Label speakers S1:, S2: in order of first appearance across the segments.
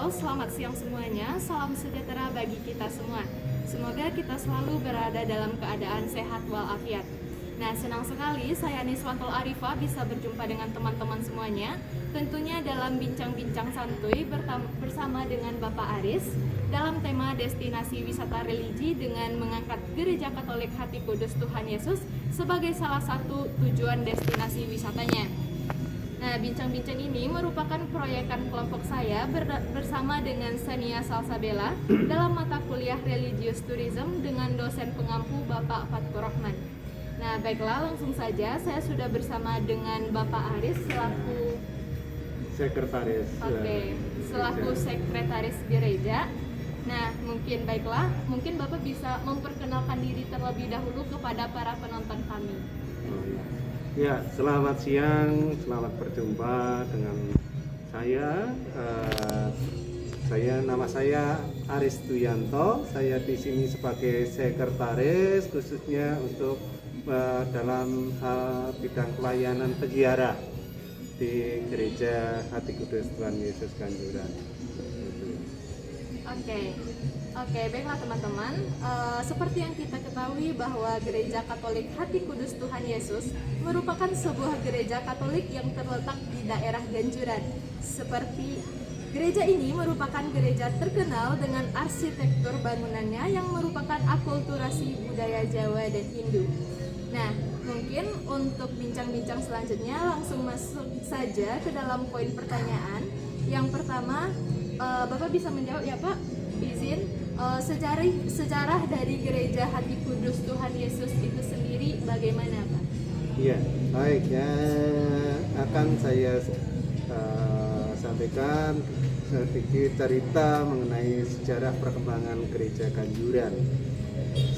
S1: Halo, selamat siang semuanya. Salam sejahtera bagi kita semua. Semoga kita selalu berada dalam keadaan sehat walafiat. Nah, senang sekali saya Niswantul Arifah bisa berjumpa dengan teman-teman semuanya. Tentunya dalam bincang-bincang santuy bersama dengan Bapak Aris dalam tema destinasi wisata religi dengan mengangkat Gereja Katolik Hati Kudus Tuhan Yesus sebagai salah satu tujuan destinasi wisatanya. Nah, bincang-bincang ini merupakan proyekan kelompok saya bersama dengan Sania Salsabella dalam mata kuliah Religious Tourism dengan dosen pengampu Bapak Fatkur Rahman. Nah, baiklah, langsung saja saya sudah bersama dengan Bapak Aris selaku
S2: sekretaris.
S1: Selaku sekretaris gereja. Nah, mungkin Bapak bisa memperkenalkan diri terlebih dahulu kepada para penonton kami.
S2: Ya, selamat siang, selamat berjumpa dengan saya. Nama saya Aris Duyanto. Saya di sini sebagai sekretaris khususnya untuk dalam hal bidang pelayanan peziarah di Gereja Hati Kudus Tuhan Yesus Kanjuran.
S1: Oke, baiklah teman-teman. Seperti yang kita ketahui bahwa Gereja Katolik Hati Kudus Tuhan Yesus merupakan sebuah gereja Katolik yang terletak di daerah Ganjuran. Seperti gereja ini merupakan gereja terkenal dengan arsitektur bangunannya yang merupakan akulturasi budaya Jawa dan Hindu. Nah, mungkin untuk bincang-bincang selanjutnya langsung masuk saja ke dalam poin pertanyaan. Yang pertama, Bapak bisa menjawab ya Pak? Izin. Sejarah dari Gereja Hati Kudus Tuhan Yesus itu sendiri bagaimana Pak?
S2: Iya, baik ya, akan saya sampaikan sedikit cerita mengenai sejarah perkembangan Gereja Kanjuran.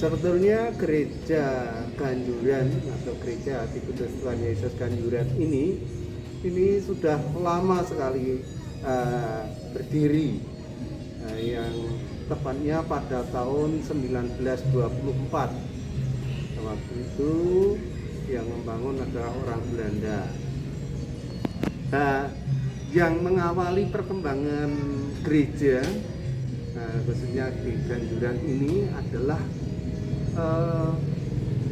S2: Sebetulnya Gereja Kanjuran atau Gereja Hati Kudus Tuhan Yesus Kanjuran ini sudah lama sekali berdiri, yang tepatnya pada tahun 1924. Waktu itu yang membangun adalah orang Belanda. Nah, yang mengawali perkembangan gereja, khususnya di Kanjuran ini adalah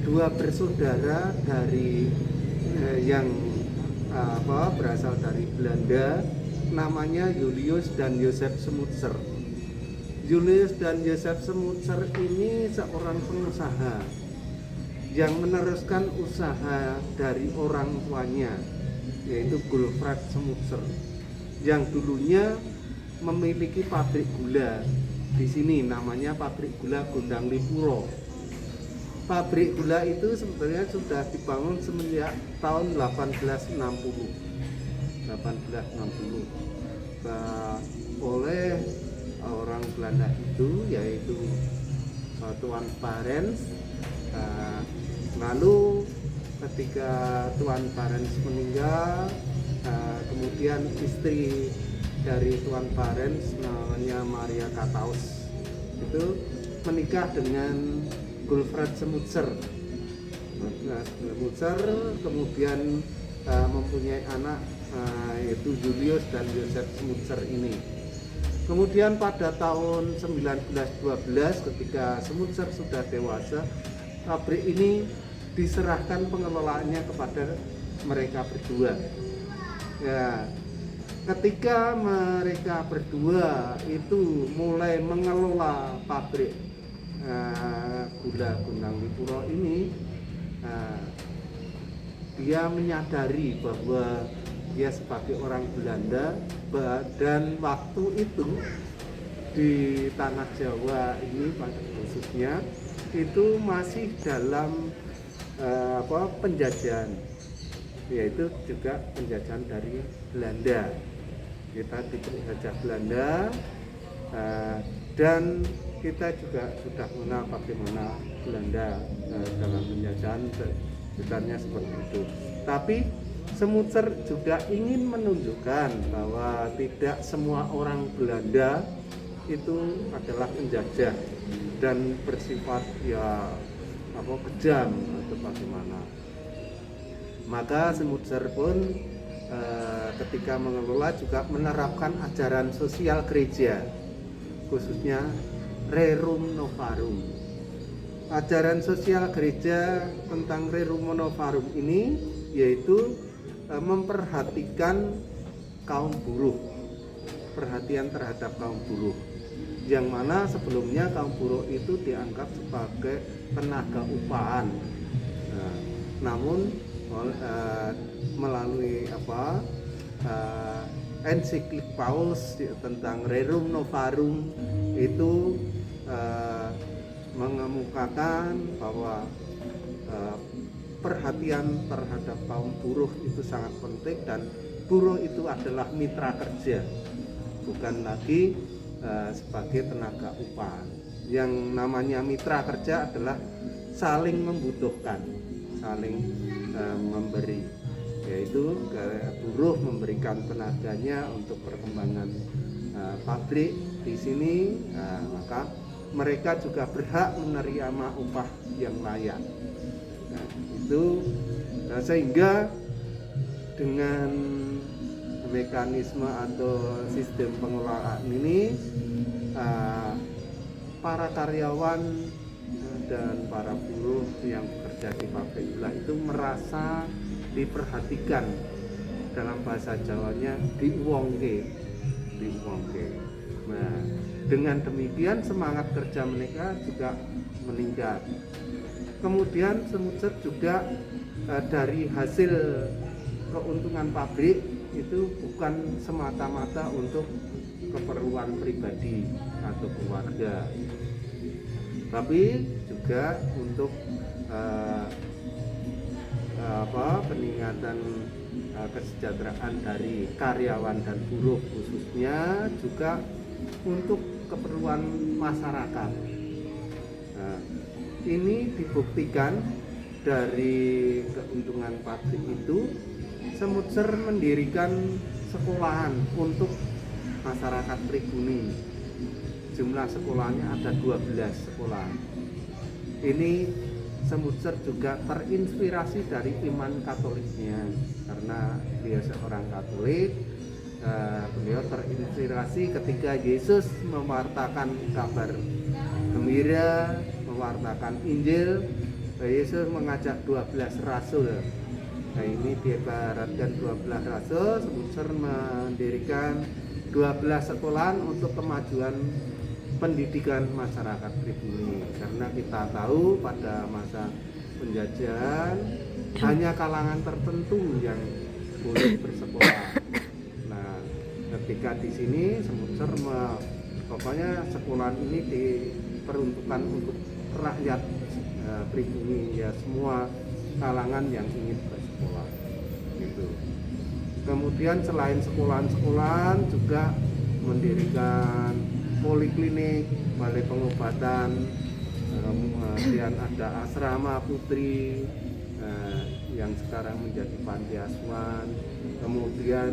S2: dua bersaudara dari yang berasal dari Belanda, namanya Julius dan Joseph Smutser. Julius dan Joseph Smutser ini seorang pengusaha yang meneruskan usaha dari orang tuanya, yaitu Gulfrat Smutser, yang dulunya memiliki pabrik gula di sini, namanya pabrik gula Gondang Lipuro. Pabrik gula itu sebetulnya sudah dibangun semenjak tahun 1860 oleh orang Belanda itu, yaitu Tuan Barends. Lalu ketika Tuan Barends meninggal, kemudian istri dari Tuan Barends namanya Maria Kataus itu menikah dengan Gulfrat Smutser. Kemudian mempunyai anak, yaitu Julius dan Joseph Smutser ini. Kemudian pada tahun 1912 ketika Smutser sudah dewasa, pabrik ini diserahkan pengelolaannya kepada mereka berdua. Ya, ketika mereka berdua itu mulai mengelola pabrik gula Gondang Lipuro ini, dia menyadari bahwa dia sebagai orang Belanda, dan waktu itu di tanah Jawa ini pada khususnya itu masih dalam penjajahan, yaitu juga penjajahan dari Belanda. Kita dijajah Belanda, dan kita juga sudah mengenal bagaimana Belanda dalam penjajahan, sebenarnya seperti itu. Tapi Smutser juga ingin menunjukkan bahwa tidak semua orang Belanda itu adalah penjajah dan bersifat kejam atau bagaimana. Maka Smutser pun ketika mengelola juga menerapkan ajaran sosial gereja, khususnya Rerum Novarum. Ajaran sosial gereja tentang Rerum Novarum ini yaitu memperhatikan kaum buruh, perhatian terhadap kaum buruh, yang mana sebelumnya kaum buruh itu dianggap sebagai tenaga upahan. Namun melalui ensiklik Paulus tentang Rerum Novarum itu mengemukakan bahwa perhatian terhadap kaum buruh itu sangat penting, dan buruh itu adalah mitra kerja, bukan lagi sebagai tenaga upah. Yang namanya mitra kerja adalah saling membutuhkan, saling memberi, yaitu buruh memberikan tenaganya untuk perkembangan pabrik di sini, maka mereka juga berhak menerima upah yang layak. Sehingga dengan mekanisme atau sistem pengelolaan ini, para karyawan dan para buruh yang bekerja di pabrik gula itu merasa diperhatikan, dalam bahasa Jawanya diuwongke. Nah, dengan demikian semangat kerja mereka juga meningkat. Kemudian Semucer juga dari hasil keuntungan pabrik itu bukan semata-mata untuk keperluan pribadi atau keluarga, tapi juga untuk peningkatan kesejahteraan dari karyawan dan buruh, khususnya juga untuk keperluan masyarakat. Ini dibuktikan dari keuntungan pabrik itu. Semucer mendirikan sekolahan untuk masyarakat pribumi. Jumlah sekolahnya ada 12 sekolah. Ini Semucer juga terinspirasi dari iman Katoliknya, karena dia seorang Katolik. Beliau terinspirasi ketika Yesus mewartakan kabar gembira, mewartakan Injil. Yesus mengajak 12 rasul. Nah, ini diibaratkan 12 rasul. Semucer mendirikan 12 sekolahan untuk kemajuan pendidikan masyarakat pribumi, karena kita tahu pada masa penjajahan hanya kalangan tertentu yang boleh bersekolah. Nah, ketika di sini Semucer pokoknya sekolahan ini diperuntukkan untuk rakyat pribumi, ya semua kalangan yang ingin bersekolah gitu. Kemudian selain sekolahan-sekolahan juga mendirikan poliklinik, balai pengobatan, kemudian ada asrama putri yang sekarang menjadi panti asuhan. Kemudian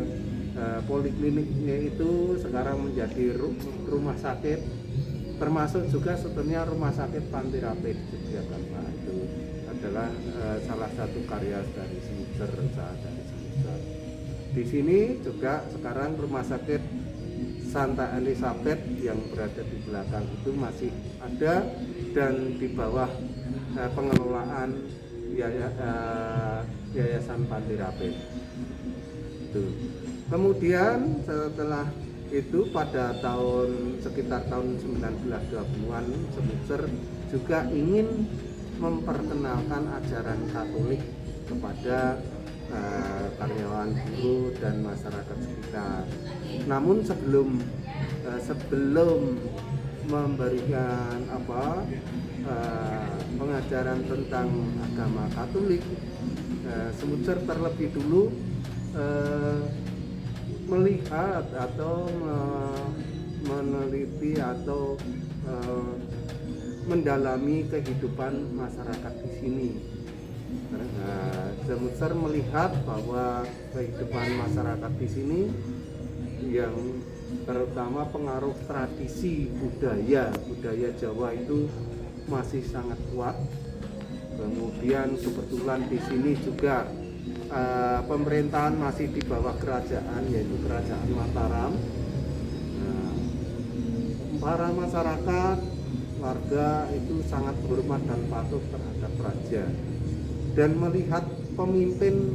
S2: polikliniknya itu sekarang menjadi rumah sakit, termasuk juga sebetulnya rumah sakit Panti Rapid Yogyakarta. Itu adalah salah satu karya dari Semucer, saat dari Semucer. Di sini juga sekarang rumah sakit Santa Elizabeth yang berada di belakang itu masih ada dan di bawah pengelolaan Yayasan Panti Rapid. Kemudian setelah itu pada sekitar tahun 1920-an Semucer juga ingin memperkenalkan ajaran Katolik kepada karyawan buruh dan masyarakat sekitar. Namun sebelum memberikan pengajaran tentang agama Katolik, Semucer terlebih dulu melihat atau meneliti atau mendalami kehidupan masyarakat di sini. Semucer melihat bahwa kehidupan masyarakat di sini yang terutama pengaruh tradisi budaya Jawa itu masih sangat kuat. Kemudian kebetulan di sini juga pemerintahan masih di bawah kerajaan, yaitu kerajaan Mataram. Nah, para masyarakat, warga itu sangat hormat dan patuh terhadap raja, dan melihat pemimpin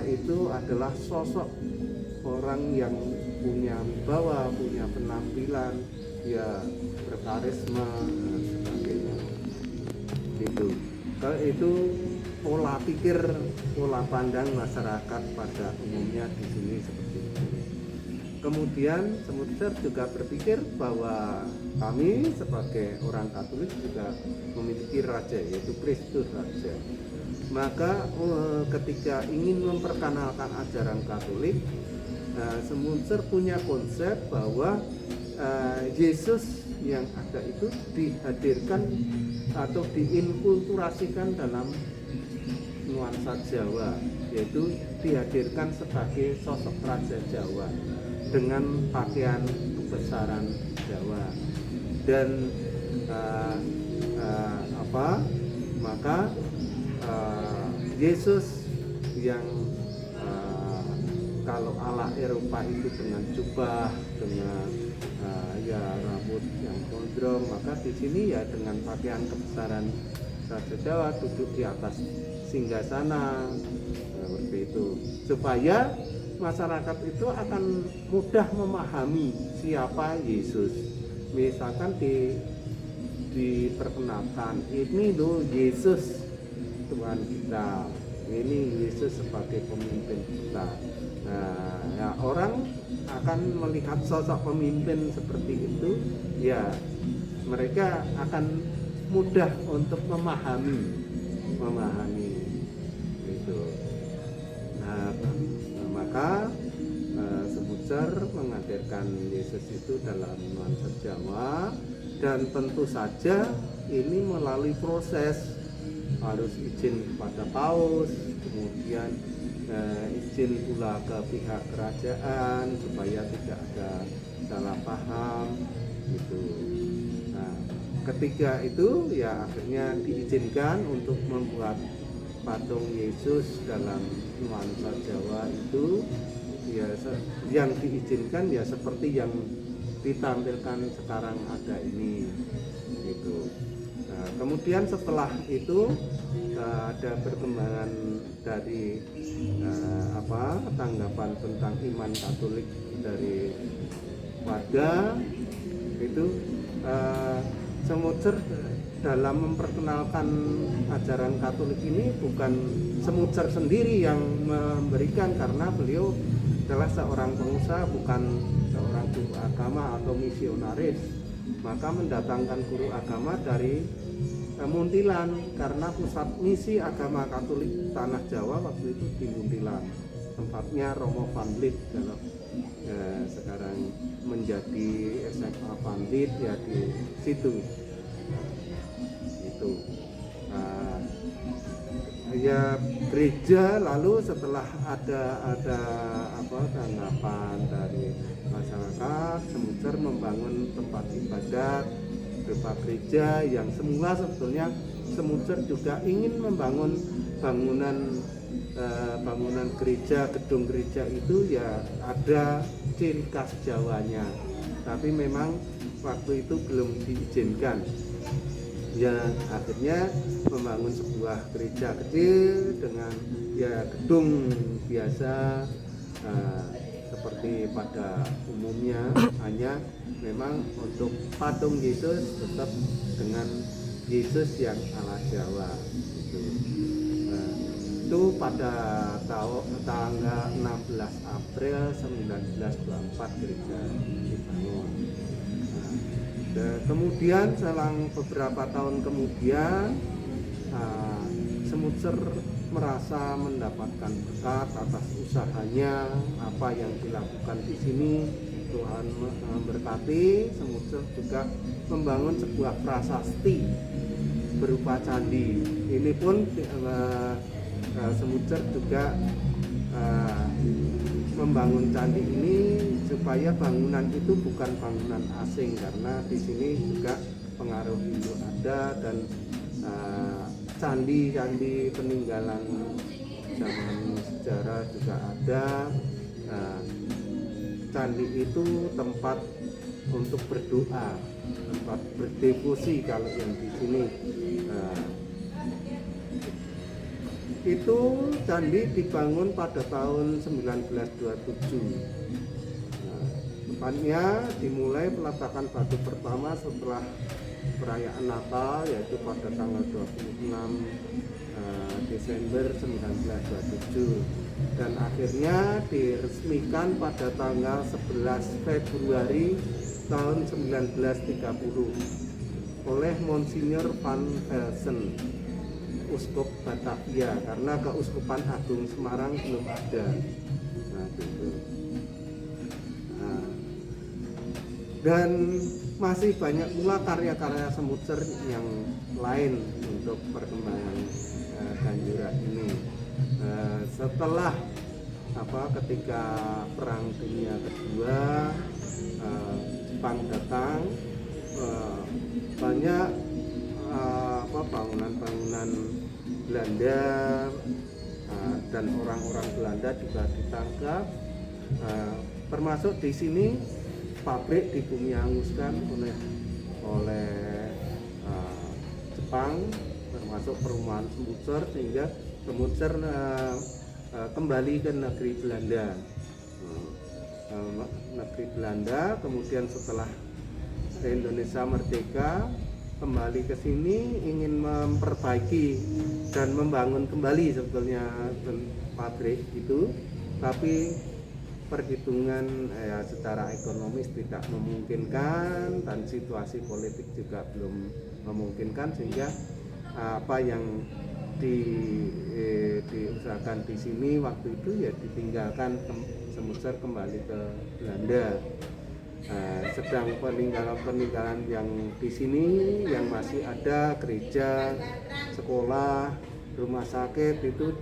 S2: itu adalah sosok orang yang punya wibawa, punya penampilan, ya berkarisma dan sebagainya. Itu pola pikir, pola pandang masyarakat pada umumnya di sini seperti itu. Kemudian Semutser juga berpikir bahwa kami sebagai orang Katolik juga memiliki raja, yaitu Kristus Raja. Maka ketika ingin memperkenalkan ajaran Katolik, Semutser punya konsep bahwa Yesus yang ada itu dihadirkan atau diinkulturasikan dalam nuansa Jawa, yaitu dihadirkan sebagai sosok Raja Jawa dengan pakaian kebesaran Jawa. Dan maka Yesus yang kalau ala Eropa itu dengan jubah, dengan ya rambut yang gondrong, maka di sini ya dengan pakaian kebesaran Raja Jawa duduk di atas singgasana, seperti itu, supaya masyarakat itu akan mudah memahami siapa Yesus. Misalkan diperkenalkan, ini loh Yesus Tuhan kita, ini Yesus sebagai pemimpin kita. Nah, ya, orang akan melihat sosok pemimpin seperti itu, ya mereka akan mudah untuk memahami itu. Nah, maka Semutser menghadirkan Yesus itu dalam nuansa Jawa, dan tentu saja ini melalui proses harus izin kepada Paus, kemudian izin pula ke pihak kerajaan supaya tidak ada salah paham gitu. Nah, ketika itu ya akhirnya diizinkan untuk membuat patung Yesus dalam nuansa Jawa itu, ya yang diizinkan ya seperti yang ditampilkan sekarang ada ini gitu. Nah, kemudian setelah itu ada perkembangan dari tanggapan tentang iman Katolik dari warga itu. Semutser dalam memperkenalkan ajaran Katolik ini bukan Semutser sendiri yang memberikan, karena beliau adalah seorang pengusaha, bukan seorang guru agama atau misionaris. Maka mendatangkan guru agama dari Muntilan, karena pusat misi agama Katolik tanah Jawa waktu itu di Muntilan, tempatnya Romo Van Lith kalau sekarang menjadi SMA Van Lith ya di situ. Itu ya gereja. Lalu setelah ada tanggapan dari masyarakat, Semutser membangun tempat ibadat berupa gereja yang semula sebetulnya Semutser juga ingin membangun bangunan gereja, gedung gereja itu ya ada ciri khas Jawanya, tapi memang waktu itu belum diizinkan. Ya akhirnya membangun sebuah gereja kecil dengan ya gedung biasa seperti pada umumnya, hanya memang untuk patung Yesus tetap dengan Yesus yang ala Jawa gitu. Itu pada tanggal 16 April 1924 gereja dibangun. Kemudian selang beberapa tahun kemudian Semutser merasa mendapatkan berkat atas usahanya, apa yang dilakukan di sini. Tuhan memberkati. Semutser juga membangun sebuah prasasti berupa candi. Ini pun Semutser juga membangun candi ini supaya bangunan itu bukan bangunan asing, karena di sini juga pengaruh Hindu ada, dan candi-candi peninggalan zaman sejarah juga ada. Nah, candi itu tempat untuk berdoa, tempat berdevosi kalau yang di sini. Nah, itu candi dibangun pada tahun 1927. Nah, tepatnya dimulai peletakan batu pertama setelah perayaan Natal, yaitu pada tanggal 26 Desember 1927, dan akhirnya diresmikan pada tanggal 11 Februari tahun 1930 oleh Monsinyur Van Velsen, Uskup Batavia, karena Keuskupan Agung Semarang belum ada. Nah, gitu. Nah, dan masih banyak pula karya-karya Semutser yang lain untuk perkembangan Ganjuran ini. Setelah ketika Perang Dunia Kedua, Jepang datang, banyak bangunan-bangunan Belanda dan orang-orang Belanda juga ditangkap, termasuk di sini pabrik dibumi-hanguskan oleh Jepang, termasuk perumahan Semutser, sehingga Semutser kembali ke negeri Belanda. Negeri Belanda, kemudian setelah Indonesia merdeka, kembali ke sini ingin memperbaiki dan membangun kembali sebetulnya pabrik itu, tapi perhitungan secara ekonomis tidak memungkinkan dan situasi politik juga belum memungkinkan, sehingga apa yang diusahakan di sini waktu itu ya ditinggalkan, Semutser kembali ke Belanda. Sedang peninggalan-peninggalan yang di sini yang masih ada, gereja, sekolah, rumah sakit, itu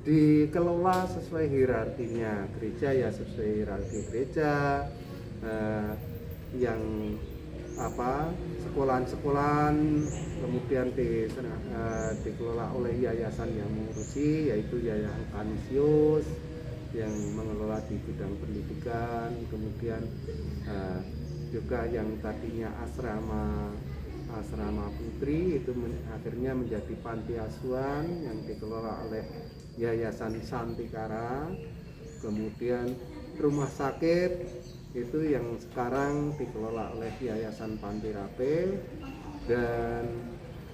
S2: dikelola sesuai hierarkinya. Gereja ya sesuai hierarki gereja, yang sekolahan-sekolahan kemudian dikelola oleh yayasan yang mengurusi, yaitu Yayasan Kanisius yang mengelola di bidang pendidikan, kemudian juga yang tadinya asrama putri itu akhirnya menjadi panti asuhan yang dikelola oleh Yayasan Santikara, kemudian rumah sakit itu yang sekarang dikelola oleh Yayasan Pantirape, dan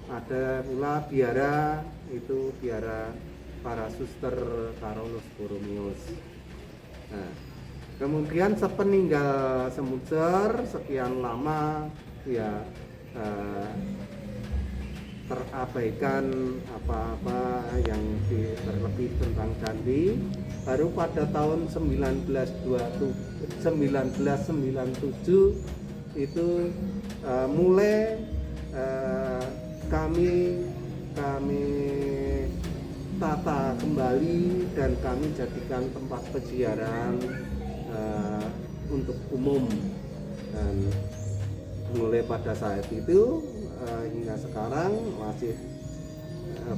S2: ada pula biara, itu biara para suster Carolus Borromeus. Nah, kemudian sepeninggal Semutser sekian lama ya terabaikan apa-apa yang terlebih tentang candi. Baru pada tahun 1997 itu mulai kami tata kembali dan kami jadikan tempat peziarahan untuk umum, dan mulai pada saat itu hingga sekarang masih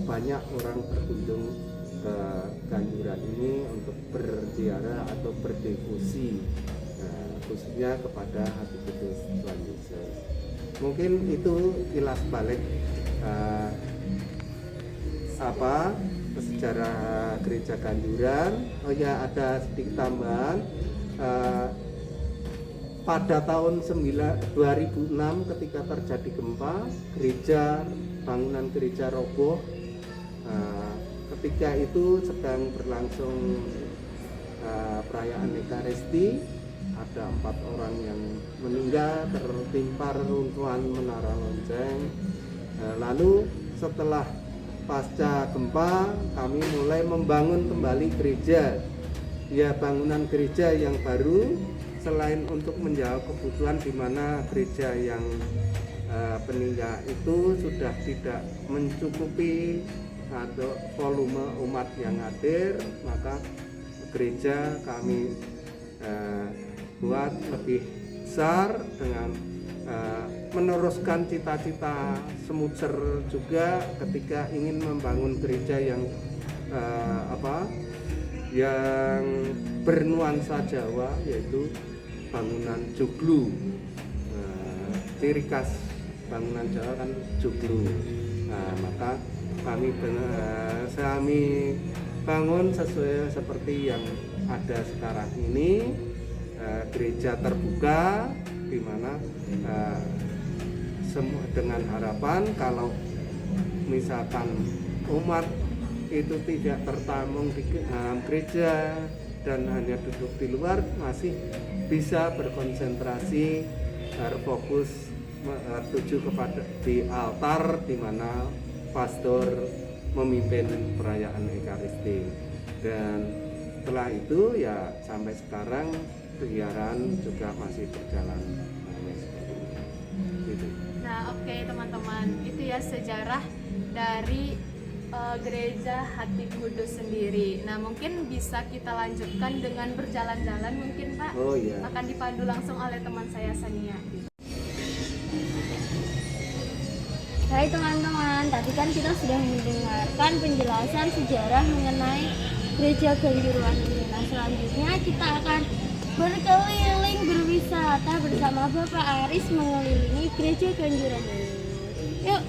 S2: banyak orang berkunjung ke Ganjuran ini untuk berziarah atau berdevosi, khususnya kepada Hati Kudus Tuhan Yesus. Mungkin itu kilas balik sejarah gereja Ganjuran. Oh ya, ada sedikit tambahan. Pada tahun 2006 ketika terjadi gempa, bangunan gereja roboh. Ketika itu sedang berlangsung perayaan Ekaristi, ada 4 orang yang meninggal tertimpa reruntuhan menara lonceng. Lalu setelah pasca gempa, kami mulai membangun kembali gereja, ya bangunan gereja yang baru, selain untuk menjawab kebutuhan di mana gereja yang peninggal itu sudah tidak mencukupi atau volume umat yang hadir, maka gereja kami buat lebih besar dengan meneruskan cita-cita Semutser juga ketika ingin membangun gereja yang yang bernuansa Jawa, yaitu bangunan joglo. Ciri khas bangunan Jawa kan joglo. Maka kami bangun sesuai seperti yang ada sekarang ini, gereja terbuka, di mana semua dengan harapan kalau misalkan umat itu tidak tertampung di dalam gereja dan hanya duduk di luar, masih bisa berkonsentrasi, berfokus tuju kepada di altar di mana pastor memimpin perayaan Ekaristi. Dan setelah itu ya sampai sekarang kegiatan juga masih berjalan. Gitu.
S1: Nah, oke teman-teman, itu ya sejarah dari gereja Hati Kudus sendiri. Nah, mungkin bisa kita lanjutkan dengan berjalan-jalan mungkin Pak.
S2: Oh iya.
S1: Akan dipandu langsung oleh teman saya Sania.
S3: Hai teman-teman, tadi kan kita sudah mendengarkan penjelasan sejarah mengenai gereja Kanjuruhan ini. Nah, selanjutnya kita akan berkeliling berwisata bersama Bapak Aris mengelilingi gereja Kanjuruhan ini. Yuk.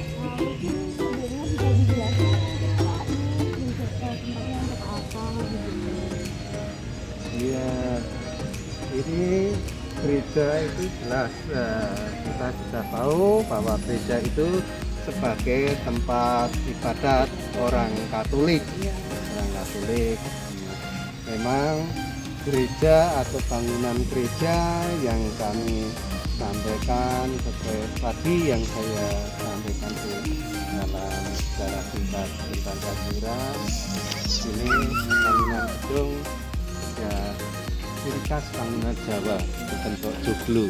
S3: Nah, mungkin sebelumnya bisa dijelaskan Pak, ini tempatnya untuk apa gitu.
S2: Iya, ini gereja itu jelas kita sudah tahu bahwa gereja itu sebagai tempat ibadat orang Katolik. Orang Katolik. Memang gereja atau bangunan gereja yang kami sampaikan seperti tadi yang saya sampaikan di dalam sejarah singkat tentang Kanjuran. Ini bangunan gedung ya ciri khas bangunan Jawa berbentuk joglo.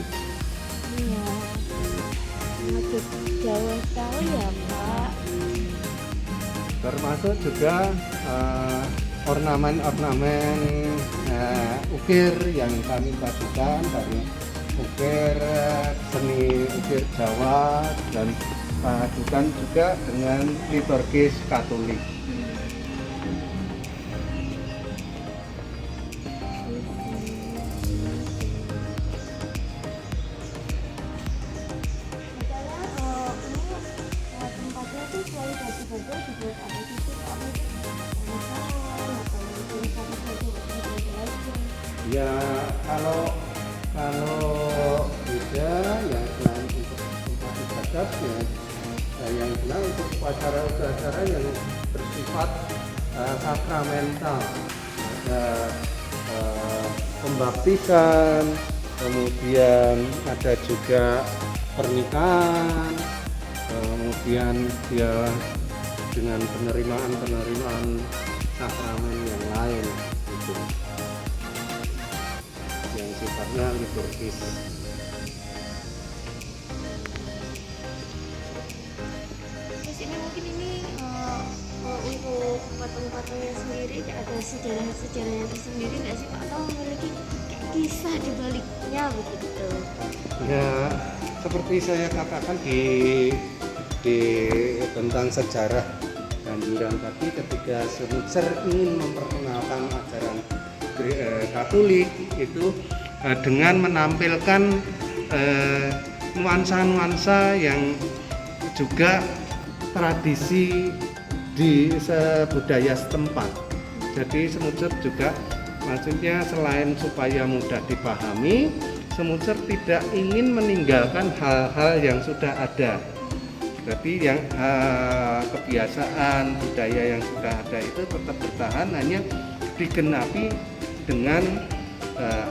S3: Iya. Masuk Jawa sekali ya Pak.
S2: Termasuk juga ornamen-ornamen ukir yang kami padukan dari ukir seni ukir Jawa dan padukan juga dengan liturgis Katolik.
S3: Tempatnya tuh selalu baju-baju dibuat apa gitu apa
S2: Ya kalau beda ya selain untuk tempat ibadat ya yang jelas untuk upacara-upacara yang bersifat sakramental, ada pembaptisan, kemudian ada juga pernikahan, kemudian dia dengan penerimaan sakramen yang lain gitu, yang sifatnya liturgis.
S3: Terus ini mungkin ini untuk patung-patungnya sendiri ada sejarahnya tersendiri nggak sih Pak, atau memiliki kisah di baliknya begitu?
S2: Ya seperti saya katakan di tentang sejarah Kanjuran tadi, ketika Semutser ingin memperkenalkan ajaran Katolik itu dengan menampilkan nuansa-nuansa yang juga tradisi di budaya setempat. Jadi Semutser juga maksudnya selain supaya mudah dipahami, Semutser tidak ingin meninggalkan hal-hal yang sudah ada. Jadi yang kebiasaan budaya yang sudah ada itu tetap bertahan, hanya digenapi dengan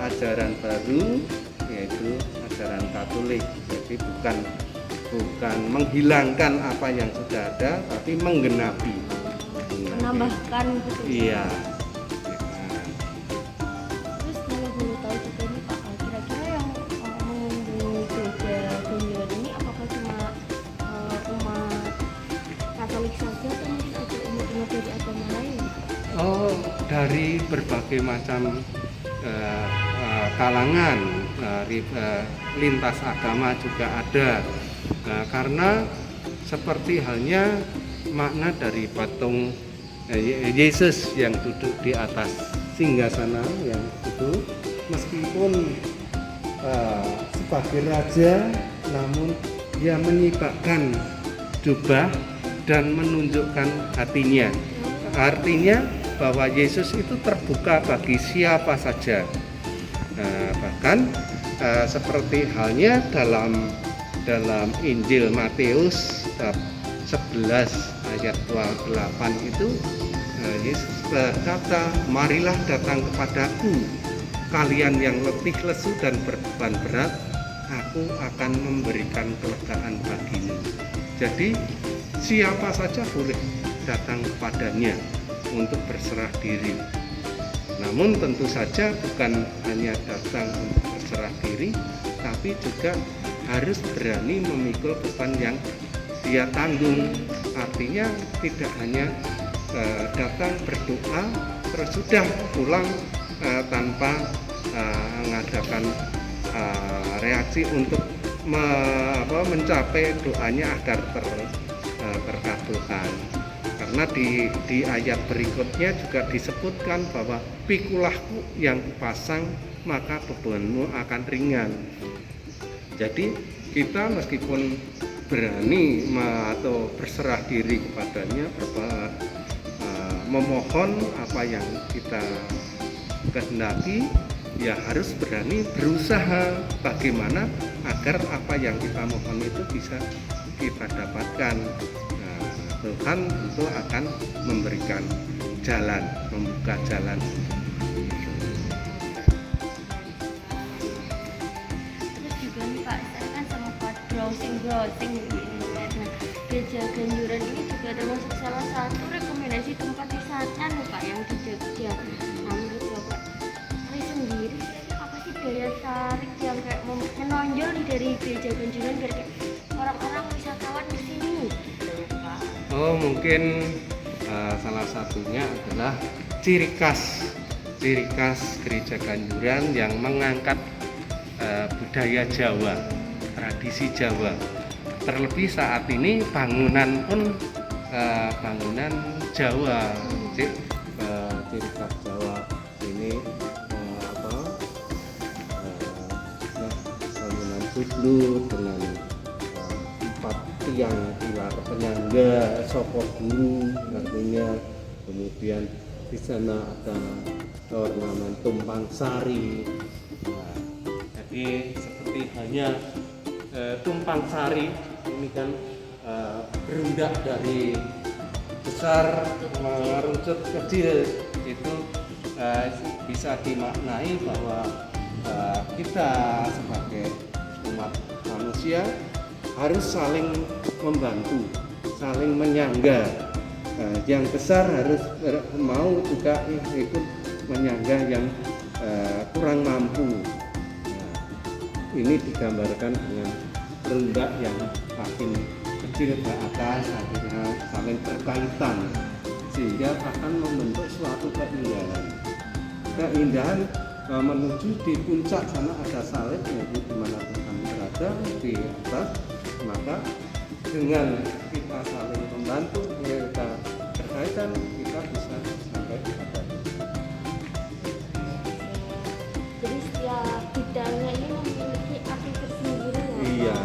S2: ajaran baru, yaitu ajaran Katolik. Jadi bukan menghilangkan apa yang sudah ada, tapi menggenapi,
S3: Menambahkan gitu.
S2: Iya.
S3: Terus kalau boleh tahu juga nih Pak, kira-kira yang mengunjungi gereja Kanjuran ini apakah cuma umat Katolik saja atau mungkin ada umat-umat dari agama lain?
S2: Oh, dari berbagai macam kalangan, lintas agama juga ada. Karena seperti halnya makna dari patung Yesus yang duduk di atas singgasana yang itu, meskipun sebagai raja, namun dia menyibakkan jubah dan menunjukkan hatinya. Artinya bahwa Yesus itu terbuka bagi siapa saja. Bahkan seperti halnya dalam Injil Matius bab 11 ayat 28 itu, Yesus berkata, "Marilah datang kepadaku, kalian yang letih lesu dan berbeban berat, aku akan memberikan kelegaan bagimu." Jadi siapa saja boleh datang kepadanya untuk berserah diri. Namun tentu saja bukan hanya datang untuk berserah diri, tapi juga harus berani memikul beban yang dia tanggung. Artinya tidak hanya datang berdoa terus sudah pulang tanpa mengadakan reaksi untuk mencapai doanya agar terkabulkan. Karena di ayat berikutnya juga disebutkan bahwa pikulahku yang kupasang maka bebanmu akan ringan. Jadi kita meskipun berani atau berserah diri kepadanya, memohon apa yang kita kehendaki, ya harus berani berusaha bagaimana agar apa yang kita mohon itu bisa kita dapatkan. Tuhan tentu akan memberikan jalan, membuka jalan.
S3: Terus juga nih Pak, saya kan sempat browsing di internet. Nah, Gereja Ganjuran ini juga termasuk salah satu rekomendasi tempat wisata nih Pak yang di Jogja. Nah, menurut Bapak sendiri, apa sih daya tarik yang kayak menonjol nih dari Gereja Ganjuran biar kayak orang-orang wisatawan di sini?
S2: Oh, mungkin salah satunya adalah ciri khas Gereja Ganjuran yang mengangkat budaya Jawa, tradisi Jawa. Terlebih saat ini bangunan pun bangunan Jawa, ciri khas Jawa ini bangunan joglo dengan 4 tiang pilar penyangga soko guru, artinya kemudian di sana ada ornamen tumpang sari. Jadi seperti hanya tumpang sari ini kan berundak dari besar merucut kecil, itu bisa dimaknai bahwa kita sebagai umat manusia harus saling membantu, saling menyangga. Yang besar harus mau juga ikut menyangga yang kurang mampu. Ini digambarkan dengan rendah yang makin kecil ke atas, akhirnya saling berkaitan sehingga akan membentuk suatu keindahan menuju di puncak sana ada salib, yaitu di mana Tuhan berada di atas. Maka dengan kita saling membantu, kita berkaitan, kita bisa sampai pada.
S3: Jadi setiap bidangnya ini memiliki arti tersendiri ya?
S2: Iya.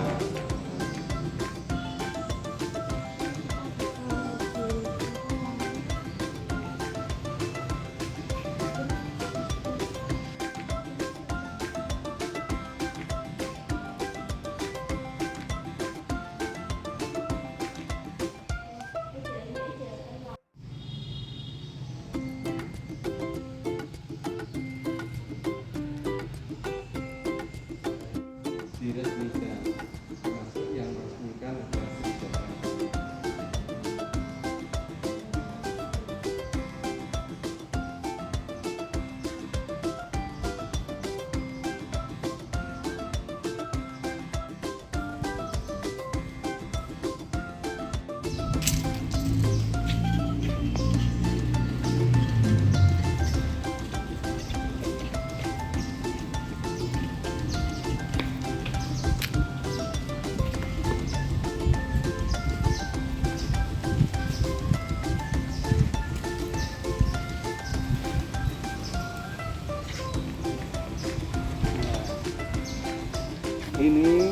S2: ini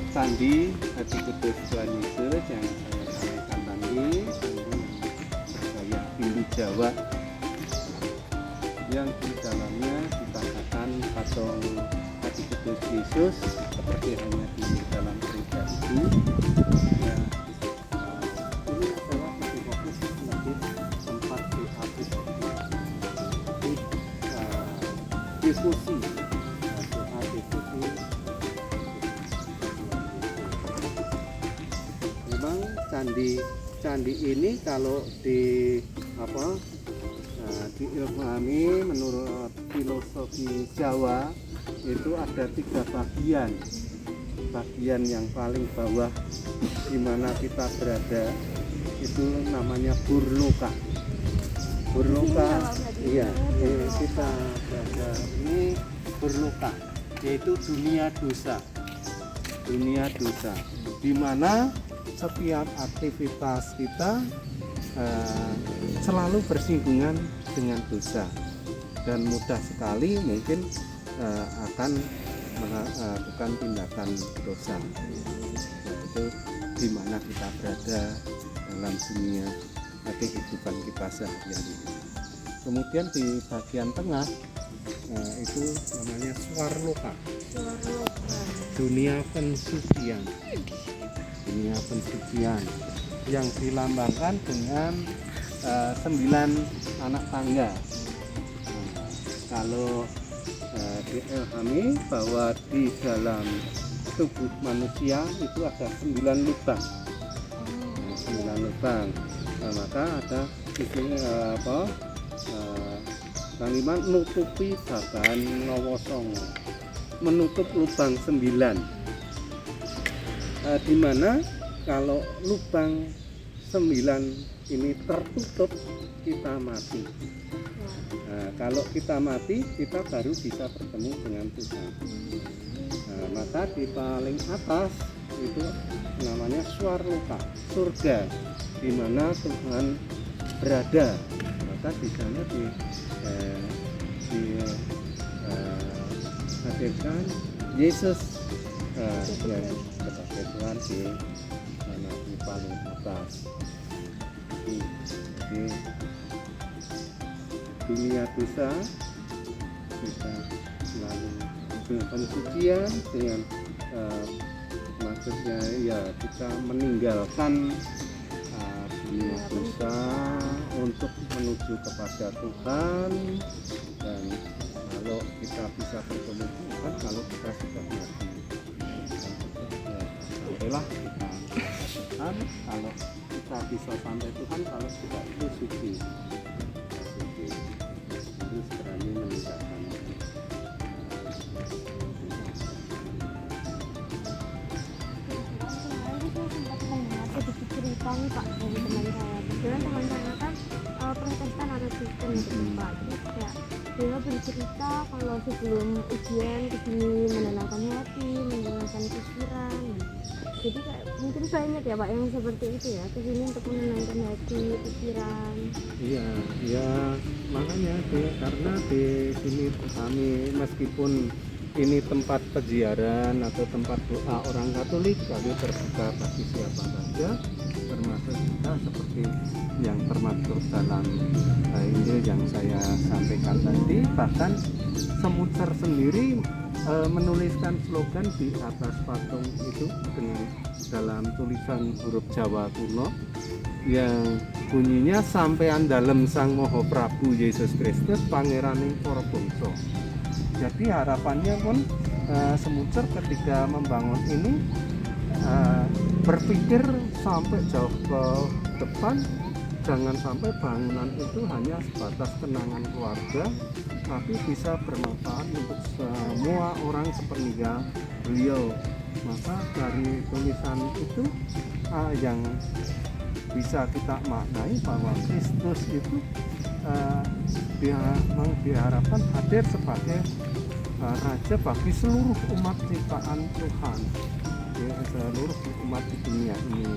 S2: Candi Hati Kudus Tuhan Yesus yang saya sampaikan tadi, candi bergaya Hindu Jawa yang di dalamnya dipasangkan patung Hati Kudus Yesus seperti hanya di dalam gereja itu. Ya, ini adalah lebih fokus lebih tempat diskusi. Memang candi ini kalau diilhami menurut filosofi Jawa itu ada 3 bagian. Bagian yang paling bawah di mana kita berada itu namanya Burloka. Iya, kita berada ini Burloka, yaitu dunia dosa, di mana setiap aktivitas kita selalu bersinggungan dengan dosa dan mudah sekali mungkin akan melakukan tindakan dosa. Nah, itu di mana kita berada dalam dunia kehidupan kita sehari-hari. Kemudian di bagian tengah itu namanya Swarloka, dunia pensucian yang dilambangkan dengan 9 anak tangga. Kalau diilhami bahwa di dalam tubuh manusia itu ada 9 lubang. 9 lubang. Nah, maka ada kalimat nutupi baban ngawosongo, menutup lubang 9. Di mana kalau lubang 9 ini tertutup, kita mati. Nah, kalau kita mati, kita baru bisa bertemu dengan Tuhan. Nah, maka di paling atas itu namanya Swarloka, surga, di mana Tuhan berada. Maka di sana hadirkan Yesus yang sebagai Tuhan di paling atas. Di dunia dosa kita selalu dengan pensucian, dengan maksudnya ya kita meninggalkan dunia dosa untuk menuju kepada Tuhan. Dan kalau kita bisa bertemu Tuhan kalau kita sudah mati, sampailah kita Tuhan. Kalau kita bisa sampai Tuhan kalau kita itu suci, terus berani meninggalkan.
S3: Cerita nih Pak dari teman saya. Kebetulan teman saya kan Protestan atau Kristen gitu Pak. Jadi kayak dia bercerita kalau sebelum ujian kesini menenangkan hati, menenangkan pikiran. Jadi kayak mungkin banyak ya Pak yang seperti itu ya, kesini untuk menenangkan hati, pikiran.
S2: Iya, ya makanya karena di sini kami meskipun ini tempat peziarah atau tempat doa orang Katolik, kami terbuka bagi siapa saja, termasuk kita seperti yang termaktub dalam Injil yang saya sampaikan tadi. Bahkan Semucer sendiri menuliskan slogan di atas patung itu dengan dalam tulisan huruf Jawa kuno yang bunyinya sampean dalem Sang Maha Prabu Yesus Kristus Pangeraning para bangsa. Jadi harapannya pun Semucer ketika membangun ini berpikir sampai jauh ke depan, jangan sampai bangunan itu hanya sebatas kenangan keluarga, tapi bisa bermanfaat untuk semua orang sepeninggal beliau. Maka dari tulisan itu yang bisa kita maknai bahwa Kristus itu diharapkan hadir sebagai raja bagi seluruh umat ciptaan Tuhan, ya, seluruh umat di dunia ini,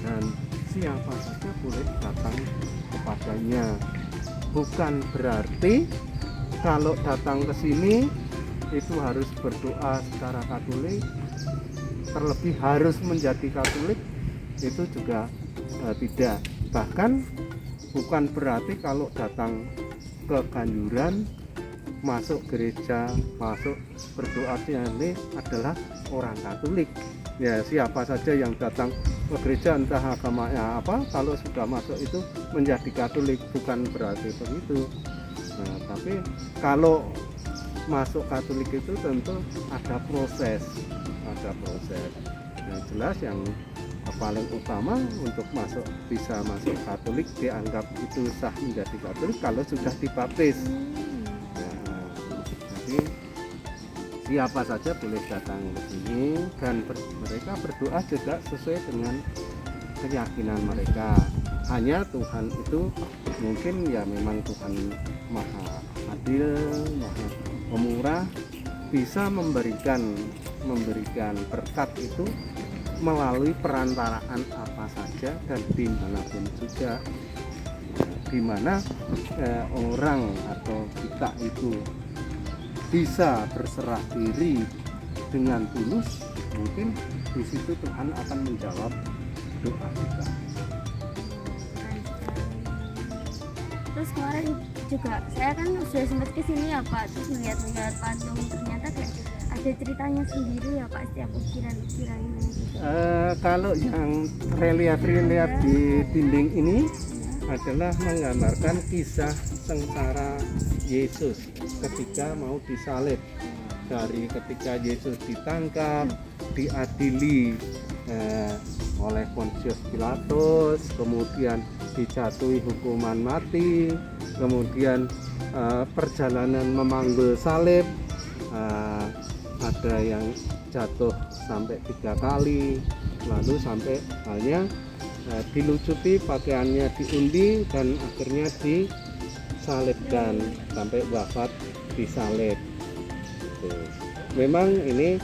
S2: dan siapa saja boleh datang kepadanya. Bukan berarti kalau datang ke sini itu harus berdoa secara Katolik, terlebih harus menjadi Katolik, itu juga tidak. Bahkan bukan berarti kalau datang ke Kanjuran, masuk gereja, masuk berdoa ini adalah orang Katolik. Ya, siapa saja yang datang ke gereja entah agamanya apa, kalau sudah masuk itu menjadi Katolik, bukan berarti begitu. Nah, tapi kalau masuk Katolik itu tentu ada proses. Yang jelas yang paling utama untuk bisa masuk Katolik, dianggap itu sah menjadi Katolik kalau sudah dibaptis. Jadi siapa saja boleh datang ke sini dan mereka berdoa juga sesuai dengan keyakinan mereka. Hanya Tuhan itu mungkin ya memang Tuhan maha adil, maha pemurah, bisa memberikan berkat itu melalui perantaraan apa saja dan dimanapun juga. Di mana orang atau kita itu bisa berserah diri dengan tulus, mungkin di situ Tuhan akan menjawab doa kita.
S3: Terus kemarin juga saya kan sudah sempat kesini ya Pak, terus melihat patung, ternyata kayak ada ceritanya sendiri ya Pak, setiap ukiran-ukiran ini.
S2: Kalau yang relief di dinding ini adalah menggambarkan kisah sengsara Yesus ketika mau disalib. Dari ketika Yesus ditangkap, diadili oleh Pontius Pilatus, kemudian dijatuhi hukuman mati, kemudian perjalanan memanggul salib, ada yang jatuh sampai 3 kali, lalu sampai halnya dilucuti, pakaiannya diundi dan akhirnya disalibkan sampai wafat disalib. Memang ini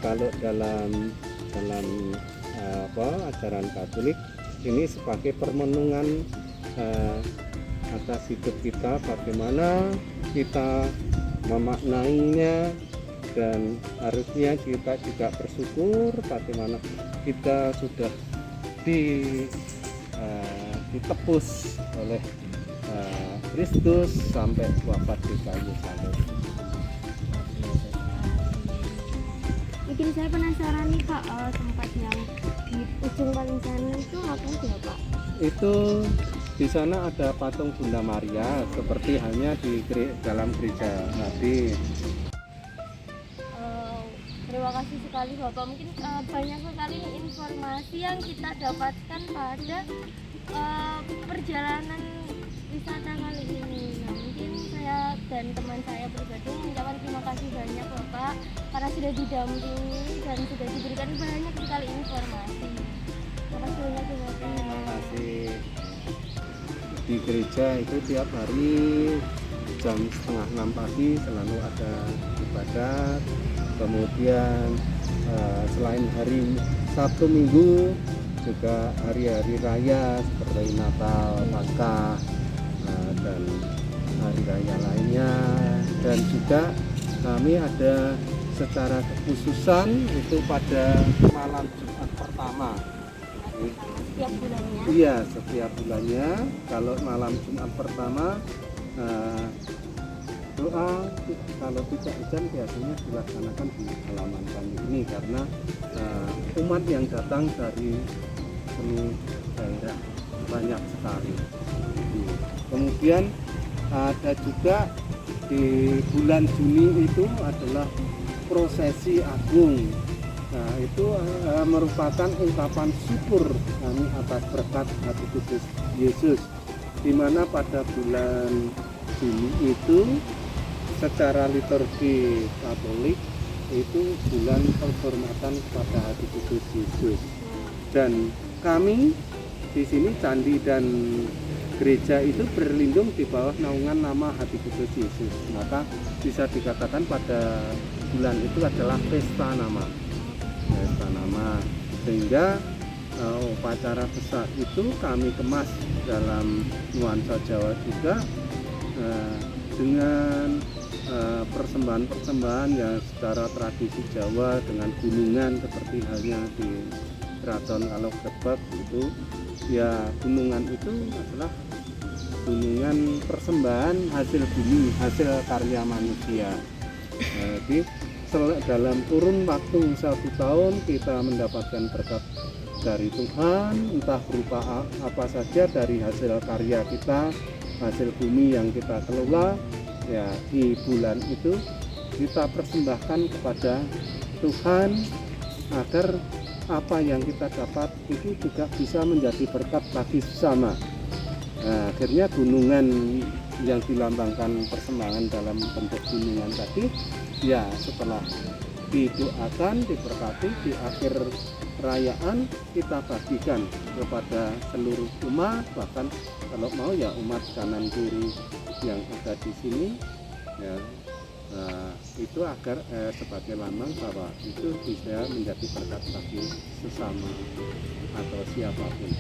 S2: kalau dalam ajaran Katolik ini sebagai permenungan atas hidup kita, bagaimana kita memaknainya, dan harusnya kita juga bersyukur bagaimana kita sudah ditebus oleh Kristus sampai wafat di kayu salib.
S3: Mungkin saya penasaran nih Pak, tempat yang di ujung paling sana itu apa ya Pak?
S2: Itu di sana ada patung Bunda Maria seperti halnya di dalam gereja Nabi.
S3: Terima kasih sekali Bapak, mungkin banyak sekali informasi yang kita dapatkan pada perjalanan wisata kali ini. Nah, mungkin saya dan teman saya pribadi mengucapkan terima kasih banyak Bapak karena sudah didampingi dan sudah diberikan banyak sekali informasi. Terima kasih banyak Bapak.
S2: Terima kasih. Di gereja itu tiap hari jam 5:30 pagi selalu ada ibadat. Kemudian selain hari Sabtu Minggu juga hari-hari raya seperti Natal, Paskah, dan hari raya lainnya. Dan juga kami ada secara kekhususan itu pada malam Jumat pertama.
S3: Setiap bulannya?
S2: Iya, setiap bulannya. Kalau malam Jumat pertama doa kalau tidak hujan biasanya dilaksanakan di halaman kami ini karena umat yang datang dari seluruh daerah banyak sekali. Kemudian ada juga di bulan Juni itu adalah prosesi agung. Nah, itu merupakan ungkapan syukur kami atas berkat hati kudus Yesus, di mana pada bulan Juni itu secara liturgi Katolik itu bulan penghormatan kepada hati kudus Yesus. Dan kami di sini candi dan gereja itu berlindung di bawah naungan nama hati kudus Yesus. Maka bisa dikatakan pada bulan itu adalah pesta nama. Sehingga upacara besar itu kami kemas dalam nuansa Jawa juga dengan persembahan-persembahan yang secara tradisi Jawa dengan gunungan seperti halnya di Keraton Kalogebek itu, ya gunungan itu adalah gunungan persembahan hasil bumi, hasil karya manusia. Jadi dalam kurun waktu 1 tahun kita mendapatkan berkat dari Tuhan, entah berupa apa saja dari hasil karya kita, hasil bumi yang kita kelola, ya di bulan itu kita persembahkan kepada Tuhan agar apa yang kita dapat itu juga bisa menjadi berkat bagi sesama. Nah, akhirnya gunungan yang dilambangkan persembahan dalam bentuk gunungan tadi, ya setelah didoakan, diberkati di akhir perayaan kita bagikan kepada seluruh umat, bahkan kalau mau ya umat kanan kiri yang ada di sini, ya itu agar sebagai lambang bahwa itu bisa menjadi berkat bagi sesama atau siapapun.